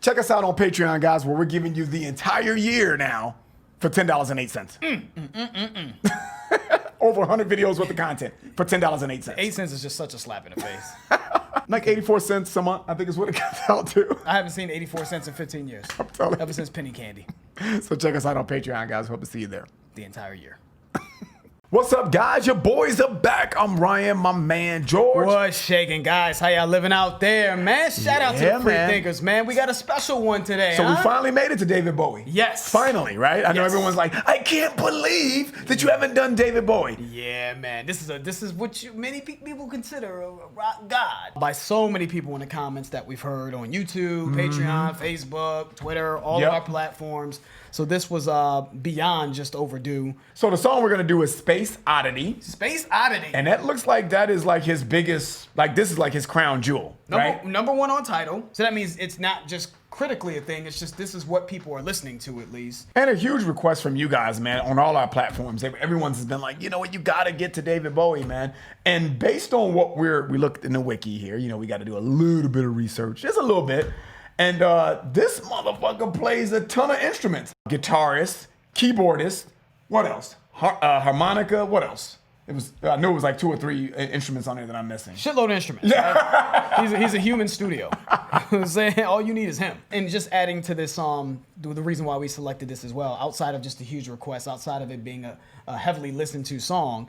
Check us out on Patreon, guys, where we're giving you the entire year now for $10.08. Over 100 videos worth of content for $10.08. 8 cents is just such a slap in the face. Like 84 cents a month, I think is what it comes out to. I haven't seen 84 cents in 15 years. Ever since penny candy. So check us out on Patreon, guys. Hope to see you there. The entire year. What's up, guys? Your boys are back. I'm Ryan, my man, George. What's shaking, guys? How y'all living out there, man? Shout out to the free man. thinkers, man. We got a special one today, So we finally made it to David Bowie. Yes. Finally, right? I know everyone's like, I can't believe that you haven't done David Bowie. Yeah, man. This is what many people consider a rock god. By so many people in the comments that we've heard on YouTube, Patreon, Facebook, Twitter, all of our platforms. So this was beyond just overdue. So the song we're going to do is Space Oddity. Space Oddity. And that looks like that is like his biggest, like this is like his crown jewel, right? Number one on title. So that means it's not just critically a thing. It's just this is what people are listening to at least. And a huge request from you guys, man, on all our platforms. Everyone's has been like, you know what, you got to get to David Bowie, man. And based on what we looked in the wiki here, you know, we got to do a little bit of research, just a little bit. And this motherfucker plays a ton of instruments. Guitarist, keyboardist, what else? Harmonica, what else? I knew it was like 2 or 3 instruments on there that I'm missing. Shitload of instruments. Yeah. Right? He's a human studio. I'm saying all you need is him. And just adding to this, the reason why we selected this as well, outside of just a huge request, outside of it being a heavily listened to song,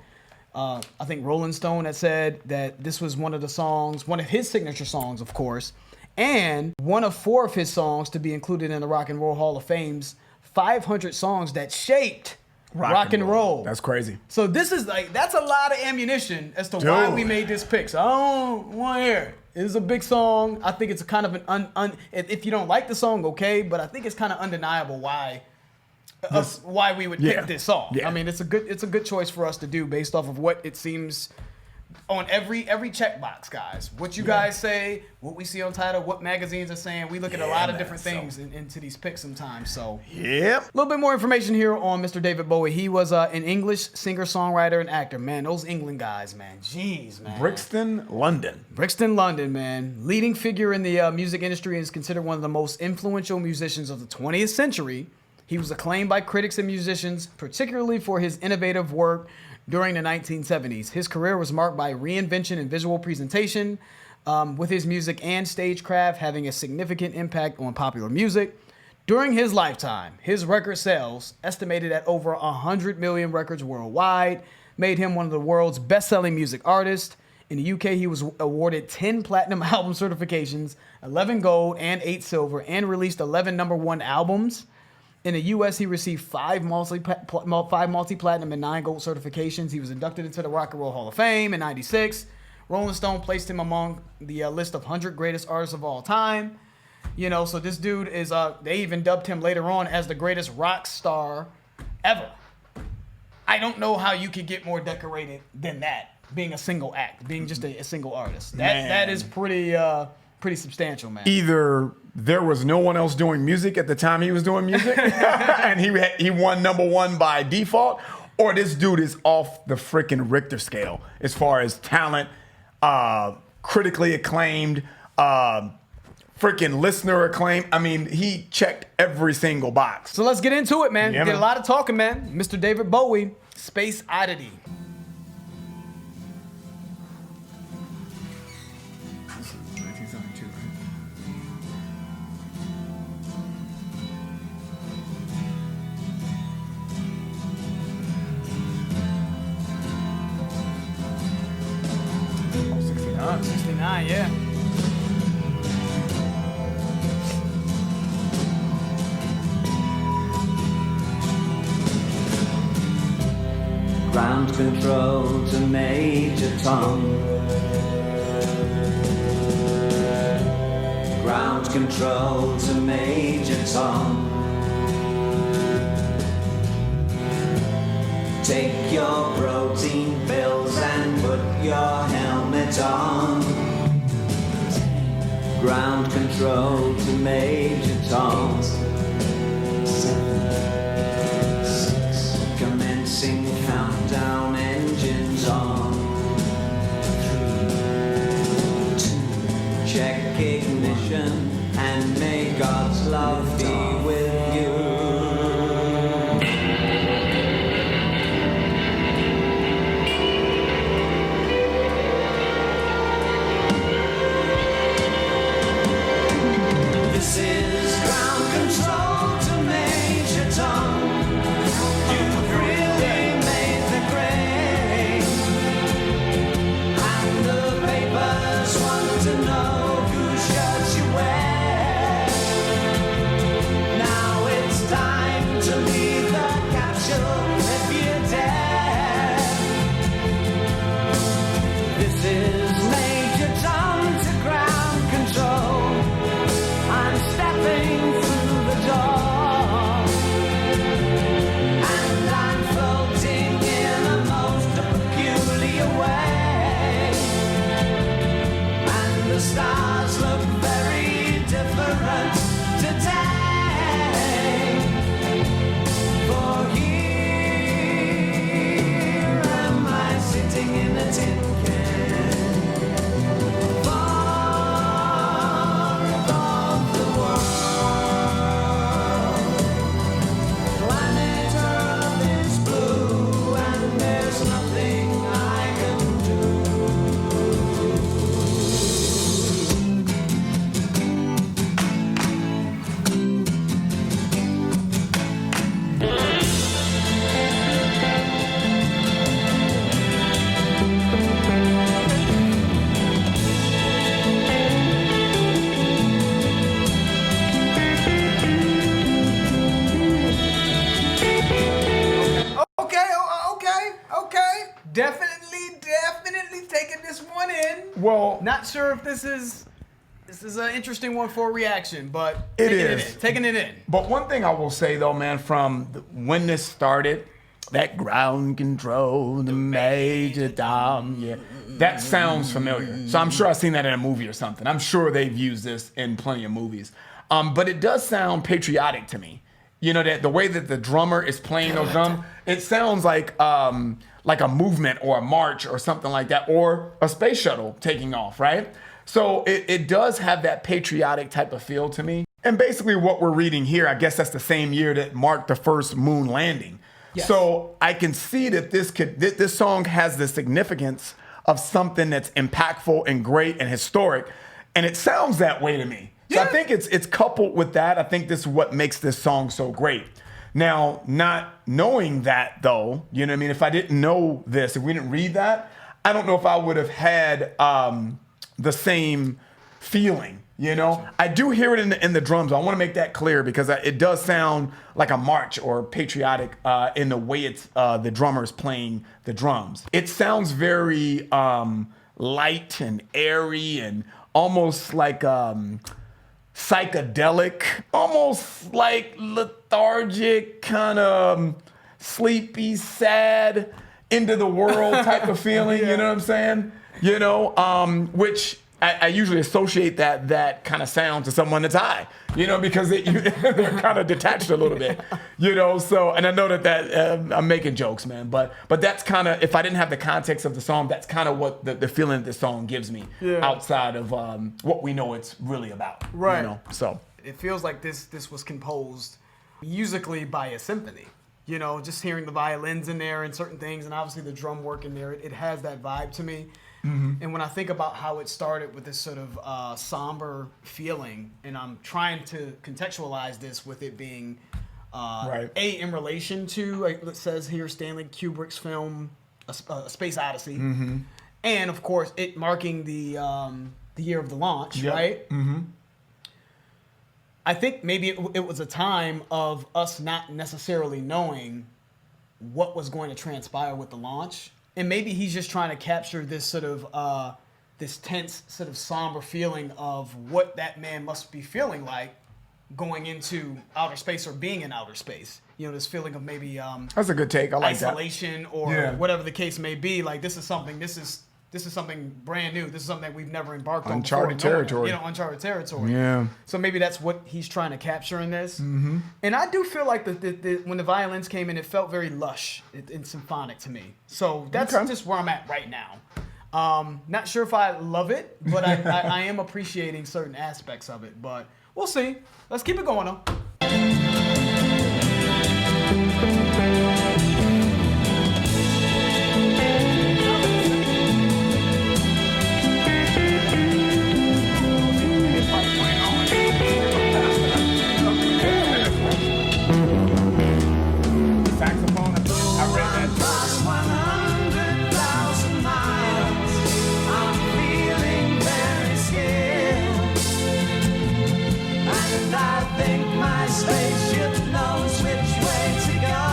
I think Rolling Stone had said that this was one of his signature songs, of course, and one of 4 of his songs to be included in the Rock and Roll Hall of Fame's 500 songs that shaped rock and roll. That's crazy. So this is that's a lot of ammunition as to why we made this pick. So I don't want to hear it. It is a big song. I think it's a kind of an if you don't like the song, okay, but I think it's kind of undeniable why we would pick this song. Yeah. I mean, it's a good choice for us to do based off of what it seems on every checkbox, guys. What you guys say, what we see on Tidal, what magazines are saying. We look at a lot of different things into these picks sometimes. So a little bit more information here on Mr. David Bowie. He was an English singer, songwriter, and actor. Man, those England guys, man. Jeez, man. Brixton, London, man. Leading figure in the music industry and is considered one of the most influential musicians of the 20th century. He was acclaimed by critics and musicians, particularly for his innovative work during the 1970s. His career was marked by reinvention and visual presentation, with his music and stagecraft having a significant impact on popular music. During his lifetime, his record sales, estimated at over 100 million records worldwide, made him one of the world's best-selling music artists. In the UK, he was awarded 10 platinum album certifications, 11 gold and 8 silver, and released 11 number 1 albums. In the U.S., he received 5 multi-platinum and 9 gold certifications. He was inducted into the Rock and Roll Hall of Fame in '96. Rolling Stone placed him among the list of 100 greatest artists of all time. You know, so this dude is, they even dubbed him later on as the greatest rock star ever. I don't know how you could get more decorated than that, being a single act, being just a single artist. That is pretty substantial, man. Either there was no one else doing music at the time he was doing music, and he won number 1 by default, or this dude is off the freaking Richter scale as far as talent, critically acclaimed, freaking listener acclaim. I mean, he checked every single box. So let's get into it, man. Yeah, Get a lot of talking, man. Mr. David Bowie, Space Oddity. Oh, 69, yeah. Ground control to Major Tom. Ground control to Major Tom. Take your protein pills and put your helmet on. Ground control to Major Tom. 7, 6, commencing countdown, engines on. 3, 2, check ignition and may God's love be with you. This is ground control to Major Tom. You've really made the grade, and the papers want to know whose shirts you wear. Now it's time to leave the capsule if you dare. This is Major Tom to ground control. I'm stepping through the door, and I'm floating in a most peculiar way, and the stars look very different today. For here am I sitting in a tin can, far above the world. Planet Earth is blue, and there's nothing I can do. Okay. Definitely taking this one in. Well, Not sure if this is an interesting one for a reaction, but taking it in. But one thing I will say though, man, when this started, that ground control, the Major Tom, yeah, that sounds familiar. So I'm sure I've seen that in a movie or something. I'm sure they've used this in plenty of movies. But it does sound patriotic to me. You know, that the way that the drummer is playing those drums, it sounds like a movement or a march or something like that, or a space shuttle taking off, right? So it does have that patriotic type of feel to me. And basically what we're reading here, I guess that's the same year that marked the first moon landing. Yes. So I can see that this song has the significance of something that's impactful and great and historic, and it sounds that way to me. So I think it's coupled with that. I think this is what makes this song so great. Now, not knowing that though, you know what I mean? If I didn't know this, if we didn't read that, I don't know if I would have had the same feeling, you know? I do hear it in the drums. I want to make that clear because it does sound like a march or patriotic in the way it's the drummer's playing the drums. It sounds very light and airy and almost like psychedelic, almost like lethargic, kind of sleepy, sad, into the world type of feeling. You know what I'm saying? You know, which I usually associate that kind of sound to someone that's high, you know, because they're kind of detached a little bit, you know. So, and I know that I'm making jokes, man, but that's kind of, if I didn't have the context of the song, that's kind of what the feeling the song gives me, outside of what we know it's really about, Right. You know, so It feels like this was composed musically by a symphony. You know, just hearing the violins in there and certain things, and obviously the drum work in there, it has that vibe to me. Mm-hmm. And when I think about how it started with this sort of somber feeling, and I'm trying to contextualize this with it being in relation to, it says here, Stanley Kubrick's film A Space Odyssey, and of course it marking the year of the launch, right? Mm-hmm. I think maybe it was a time of us not necessarily knowing what was going to transpire with the launch. And maybe he's just trying to capture this sort of this tense, sort of somber feeling of what that man must be feeling like going into outer space or being in outer space. You know, this feeling of maybe that's a good take. I like isolation that. or whatever the case may be. Like this is something brand new. This is something that we've never embarked on before. Uncharted territory. Uncharted territory. Yeah. So maybe that's what he's trying to capture in this. Mm-hmm. And I do feel like when the violins came in, it felt very lush and symphonic to me. So that's just where I'm at right now. Not sure if I love it, but I am appreciating certain aspects of it. But We'll see. Let's keep it going though. Saxophone, I read that. Across 100,000 miles, I'm feeling very scared. And I think my spaceship knows which way to go.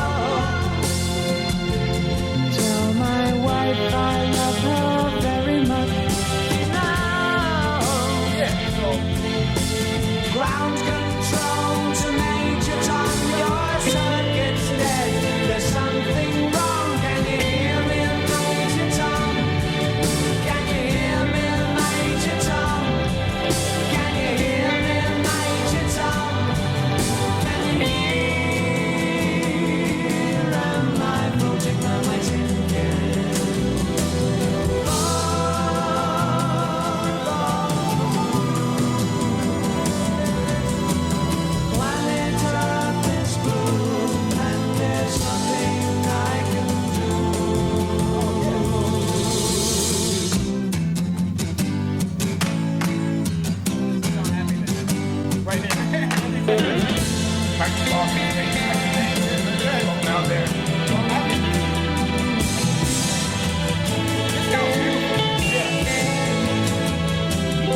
Tell my wife I love her very much. Ground control to Major Tom, your circuit's dead. There's something wrong. Can you hear me, Major Tom? Can you hear me, Major Tom? Can you hear me, Major Tom? Can you hear my project, my waiting Planet Earth is blue, and there's nothing I can do. Right there. Practice off and out there.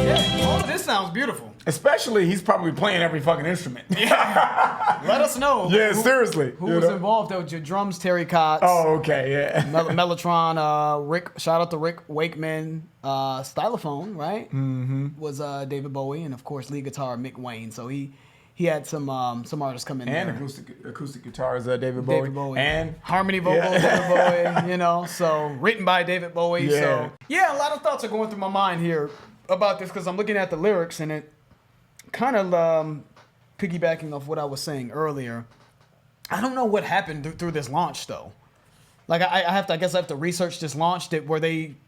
Yeah, all of this sounds beautiful. Especially, he's probably playing every fucking instrument. Let us know. Yeah, seriously. Who you was know? involved though? Your drums, Terry Cox. Oh, okay, yeah. Mellotron, Rick. Shout out to Rick Wakeman. Stylophone, right? Mm-hmm. Was David Bowie, and of course lead guitar Mick Wayne. So he had some artists come in And there. acoustic guitars, David Bowie. David Bowie. And harmony vocals, David Bowie. You know, so written by David Bowie. Yeah. So yeah, a lot of thoughts are going through my mind here about this because I'm looking at the lyrics and it kind of piggybacking off what I was saying earlier. I don't know what happened through this launch though. Like I guess I have to research this launch that where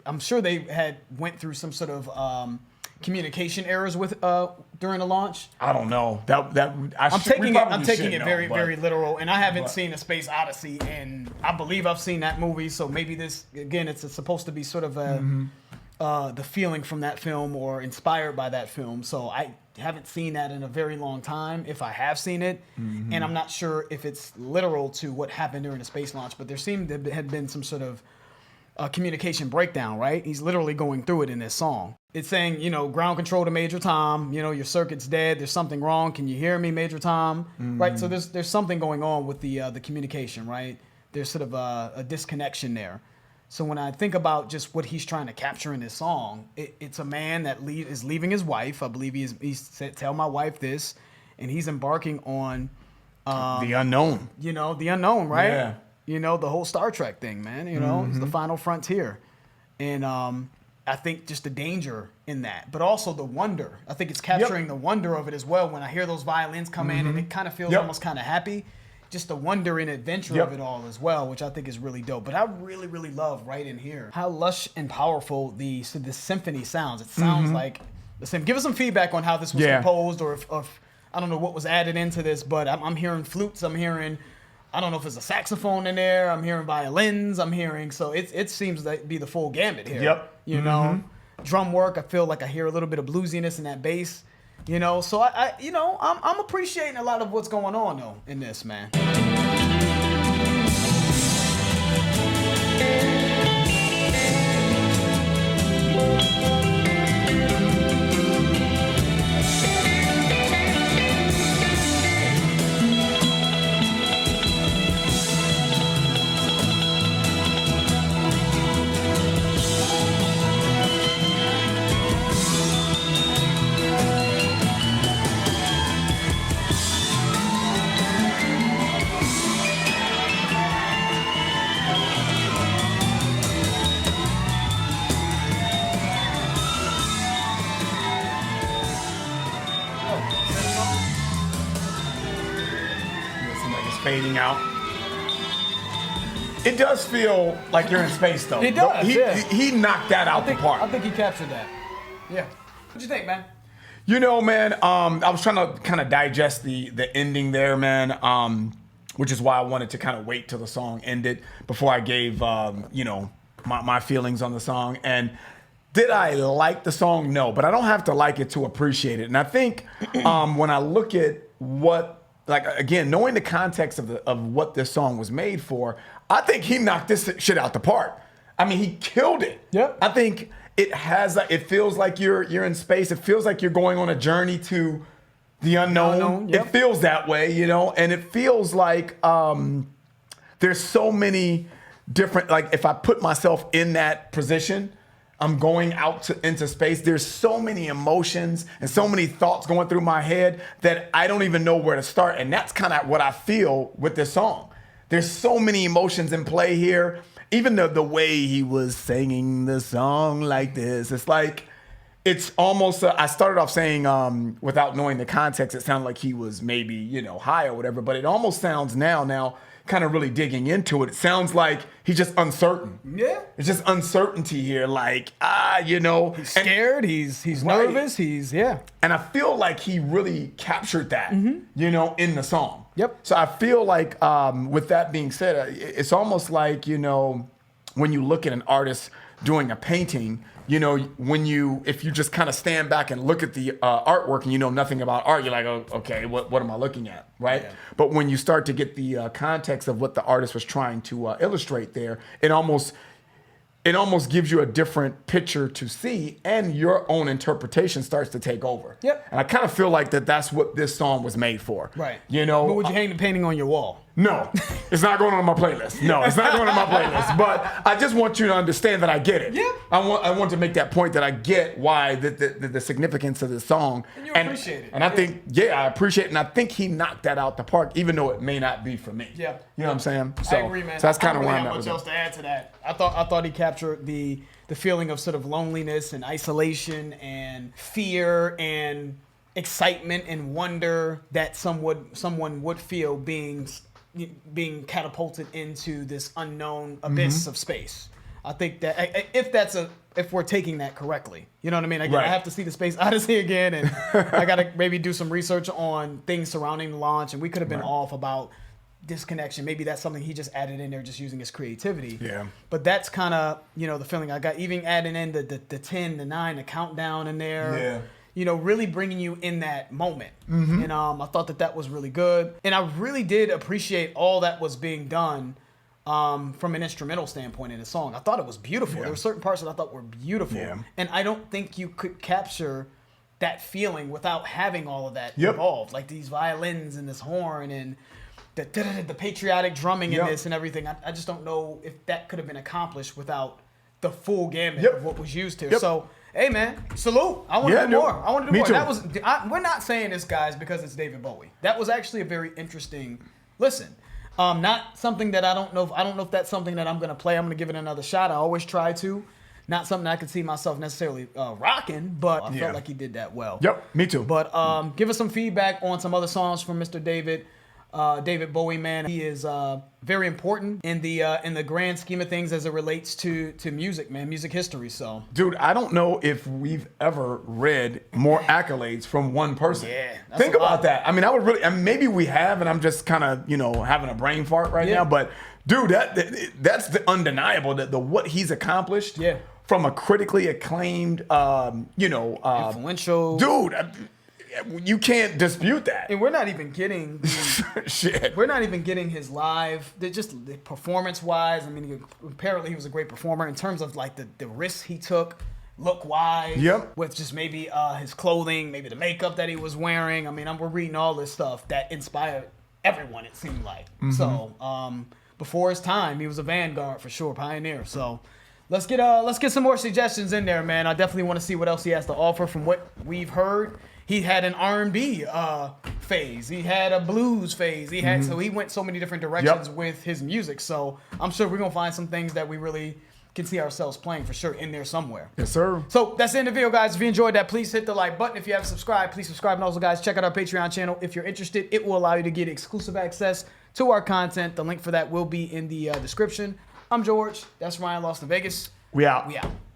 I'm sure they had went through some sort of communication errors with during the launch. I don't know. I'm taking it very very literal, and I haven't seen A Space Odyssey, and I believe I've seen that movie. So maybe this again, it's supposed to be sort of the feeling from that film or inspired by that film. So I haven't seen that in a very long time, if I have seen it, and I'm not sure if it's literal to what happened during the space launch. But there seemed to have been some sort of communication breakdown, right? He's literally going through it in this song. It's saying, you know, ground control to Major Tom, you know, your circuit's dead, there's something wrong, can you hear me, Major Tom? Right, so there's something going on with the communication, right? There's sort of a disconnection there. So when I think about just what he's trying to capture in this song, it's a man that is leaving his wife. I believe he said, tell my wife this, and he's embarking on the unknown. You know, the unknown, right? Yeah. You know, the whole Star Trek thing, man. You know, it's the final frontier. And I think just the danger in that, but also the wonder. I think it's capturing the wonder of it as well. When I hear those violins come in and it kind of feels almost kind of happy. Just the wonder and adventure of it all as well, which I think is really dope. But I really, really love right in here how lush and powerful the symphony sounds. It sounds like the same. Give us some feedback on how this was composed, or if I don't know what was added into this, but I'm hearing flutes. I'm hearing, I don't know if there's a saxophone in there. I'm hearing violins. I'm hearing, so it seems to be the full gambit here. Yep. You know, drum work. I feel like I hear a little bit of bluesiness in that bass. You know, so I'm appreciating a lot of what's going on though in this, man. Fading out. It does feel like you're in space, though. It does. He knocked that out the park. I think he captured that. Yeah. What you think, man? You know, man, I was trying to kind of digest the ending there, man, which is why I wanted to kind of wait till the song ended before I gave, my feelings on the song. And did I like the song? No, but I don't have to like it to appreciate it. And I think when I look at what, like, again, knowing the context of what this song was made for, I think he knocked this shit out the park. I mean, he killed it. Yep. I think it feels like you're in space. It feels like you're going on a journey to the unknown. Yep. It feels that way, and it feels like there's so many different, like if I put myself in that position, I'm going out into space. There's so many emotions and so many thoughts going through my head that I don't even know where to start. And that's kind of what I feel with this song. There's so many emotions in play here. Even the way he was singing the song like this, it's like, it's almost, I started off saying, without knowing the context, it sounded like he was maybe, high or whatever, but it almost sounds now, kind of really digging into it, it sounds like he's just uncertain. Yeah. It's just uncertainty here, like, He's scared, he's Right. nervous, And I feel like he really captured that, in the song. Yep. So I feel like, with that being said, it's almost like, when you look at an artist doing a painting, if you just kind of stand back and look at the artwork and you know nothing about art, you're like, oh, okay, what am I looking at, right? Yeah. But when you start to get the context of what the artist was trying to illustrate there, it almost gives you a different picture to see, and your own interpretation starts to take over. Yep. And I kind of feel like that's what this song was made for. Right. But would you hang the painting on your wall? No, it's not going on my playlist. No, it's not going on my playlist. But I just want you to understand that I get it. Yeah. I want to make that point that I get why the significance of this song. And you appreciate it. And I think, I appreciate it. And I think he knocked that out the park, even though it may not be for me. Yeah. You know what I'm saying? I agree, man. So that's kind of I where don't I'm really at have with much it. else to add to that. I thought he captured the feeling of sort of loneliness and isolation and fear and excitement and wonder that someone would feel being catapulted into this unknown abyss of space. I think that if we're taking that correctly, you know what I mean? Again, Right. I have to see the Space Odyssey again, and I got to maybe do some research on things surrounding the launch, and we could have been off about this connection. Maybe that's something he just added in there, just using his creativity. Yeah. But that's kind of, the feeling I got, even adding in the 10, the 9, the countdown in there. Yeah. Really bringing you in that moment. Mm-hmm. And I thought that was really good. And I really did appreciate all that was being done from an instrumental standpoint in the song. I thought it was beautiful. Yeah. There were certain parts that I thought were beautiful. Yeah. And I don't think you could capture that feeling without having all of that Yep. involved. Like these violins and this horn and the patriotic drumming in Yep. this and everything. I just don't know if that could have been accomplished without the full gamut Yep. of what was used here. Yep. So, hey man, salute. I want to Yeah, do dude. more. I want to do Me more. too. That was we're not saying this, guys, because it's David Bowie. That was actually a very interesting listen. Not something that I don't know if that's something that I'm gonna play. I'm gonna give it another shot. I always try to. Not something I could see myself necessarily rocking, but I Yeah. felt like he did that well. Yep, me too. But give us some feedback on some other songs from Mr. David Bowie, man. He is very important in the grand scheme of things as it relates to music, man, music history. So, Dude, I don't know if we've ever read more accolades from one person. Yeah, that's Think a lot. about that. I mean, I would really, and maybe we have, and I'm just kind of, having a brain fart right Yeah. now. But dude, that's the undeniable, the what he's accomplished. Yeah. From a critically acclaimed, influential. dude, you can't dispute that. And we're not even getting Shit. we're not even getting his live, just performance wise. I mean, apparently he was a great performer in terms of like the risks he took, look wise. Yep. With just maybe his clothing, maybe the makeup that he was wearing. I mean, we're reading all this stuff that inspired everyone. It seemed like so. Before his time, he was a vanguard for sure, pioneer. So. Let's get some more suggestions in there, man. I definitely want to see what else he has to offer from what we've heard. He had an R&B phase. He had a blues phase. So he went so many different directions with his music. So I'm sure we're gonna find some things that we really can see ourselves playing for sure in there somewhere. Yes, sir. So that's the end of the video, guys. If you enjoyed that, please hit the like button. If you haven't subscribed, please subscribe. And also, guys, check out our Patreon channel. If you're interested, it will allow you to get exclusive access to our content. The link for that will be in the description. I'm George. That's Ryan, Lost in Vegas. We out. We out.